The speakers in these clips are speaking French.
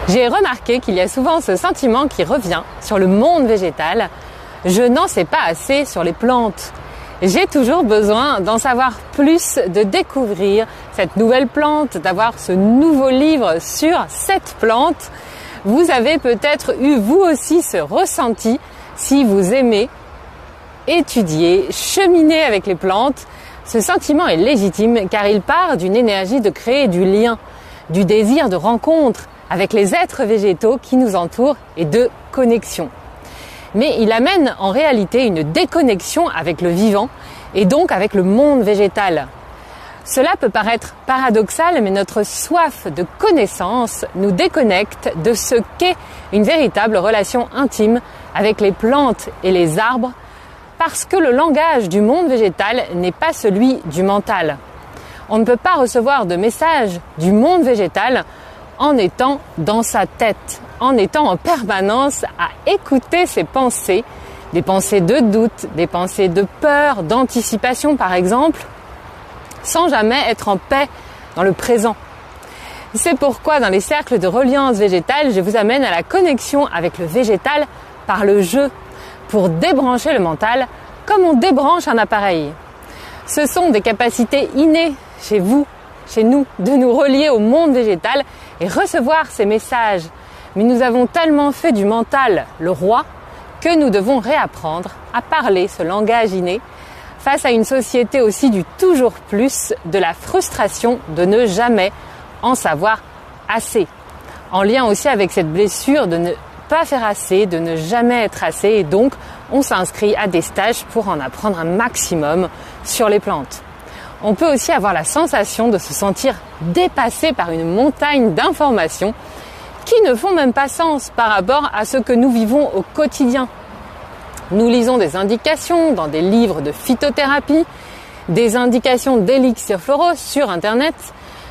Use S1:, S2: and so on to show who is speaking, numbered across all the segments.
S1: J'ai remarqué qu'il y a souvent ce sentiment qui revient sur le monde végétal. Je n'en sais pas assez sur les plantes. J'ai toujours besoin d'en savoir plus, de découvrir cette nouvelle plante, d'avoir ce nouveau livre sur cette plante. Vous avez peut-être eu vous aussi ce ressenti si vous aimez étudier, cheminer avec les plantes. Ce sentiment est légitime car il part d'une énergie de créer du lien, du désir de rencontre avec les êtres végétaux qui nous entourent et de connexion. Mais il amène en réalité une déconnexion avec le vivant et donc avec le monde végétal. Cela peut paraître paradoxal, mais notre soif de connaissance nous déconnecte de ce qu'est une véritable relation intime avec les plantes et les arbres, parce que le langage du monde végétal n'est pas celui du mental. On ne peut pas recevoir de message du monde végétal en étant dans sa tête, en étant en permanence à écouter ses pensées, des pensées de doute, des pensées de peur, d'anticipation par exemple, sans jamais être en paix dans le présent. C'est pourquoi dans les cercles de reliance végétale, je vous amène à la connexion avec le végétal par le jeu, pour débrancher le mental comme on débranche un appareil. Ce sont des capacités innées chez vous, chez nous, de nous relier au monde végétal et recevoir ces messages. Mais nous avons tellement fait du mental le roi que nous devons réapprendre à parler ce langage inné face à une société aussi du toujours plus, de la frustration de ne jamais en savoir assez. En lien aussi avec cette blessure de ne pas faire assez, de ne jamais être assez, et donc on s'inscrit à des stages pour en apprendre un maximum sur les plantes. On peut aussi avoir la sensation de se sentir dépassé par une montagne d'informations qui ne font même pas sens par rapport à ce que nous vivons au quotidien. Nous lisons des indications dans des livres de phytothérapie, des indications d'élixirs floraux sur Internet,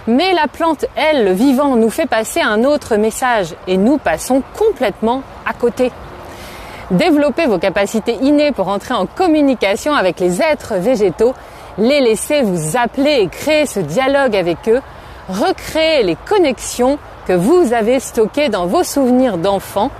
S1: mais la plante, elle, le vivant, nous fait passer un autre message et nous passons complètement à côté. Développez vos capacités innées pour entrer en communication avec les êtres végétaux, les laisser vous appeler et créer ce dialogue avec eux, recréer les connexions que vous avez stockées dans vos souvenirs d'enfants,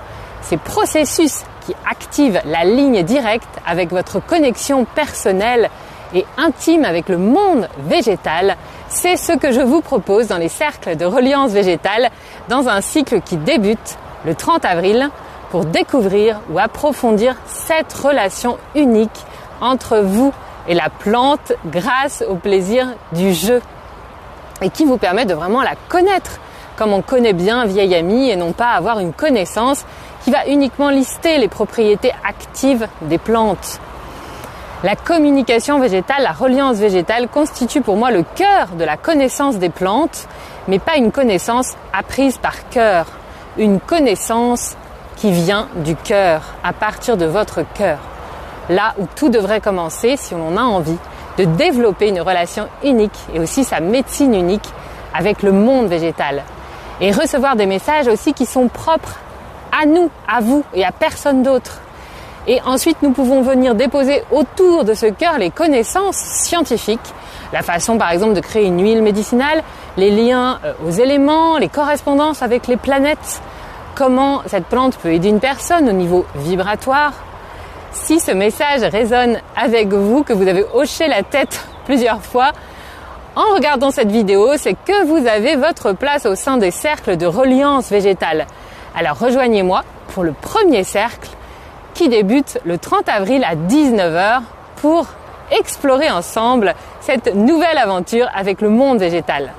S1: ces processus qui activent la ligne directe avec votre connexion personnelle et intime avec le monde végétal. C'est ce que je vous propose dans les cercles de reliance végétale dans un cycle qui débute le 30 avril pour découvrir ou approfondir cette relation unique entre vous et la plante grâce au plaisir du jeu et qui vous permet de vraiment la connaître comme on connaît bien un vieil ami et non pas avoir une connaissance qui va uniquement lister les propriétés actives des plantes. La communication végétale, la reliance végétale constitue pour moi le cœur de la connaissance des plantes, mais pas une connaissance apprise par cœur, une connaissance qui vient du cœur, à partir de votre cœur. Là où tout devrait commencer si on a envie de développer une relation unique et aussi sa médecine unique avec le monde végétal. Et recevoir des messages aussi qui sont propres à nous, à vous et à personne d'autre. Et ensuite, nous pouvons venir déposer autour de ce cœur les connaissances scientifiques, la façon par exemple de créer une huile médicinale, les liens aux éléments, les correspondances avec les planètes, comment cette plante peut aider une personne au niveau vibratoire. Si ce message résonne avec vous, que vous avez hoché la tête plusieurs fois en regardant cette vidéo, c'est que vous avez votre place au sein des cercles de reliance végétale. Alors rejoignez-moi pour le premier cercle qui débute le 30 avril à 19h pour explorer ensemble cette nouvelle aventure avec le monde végétal.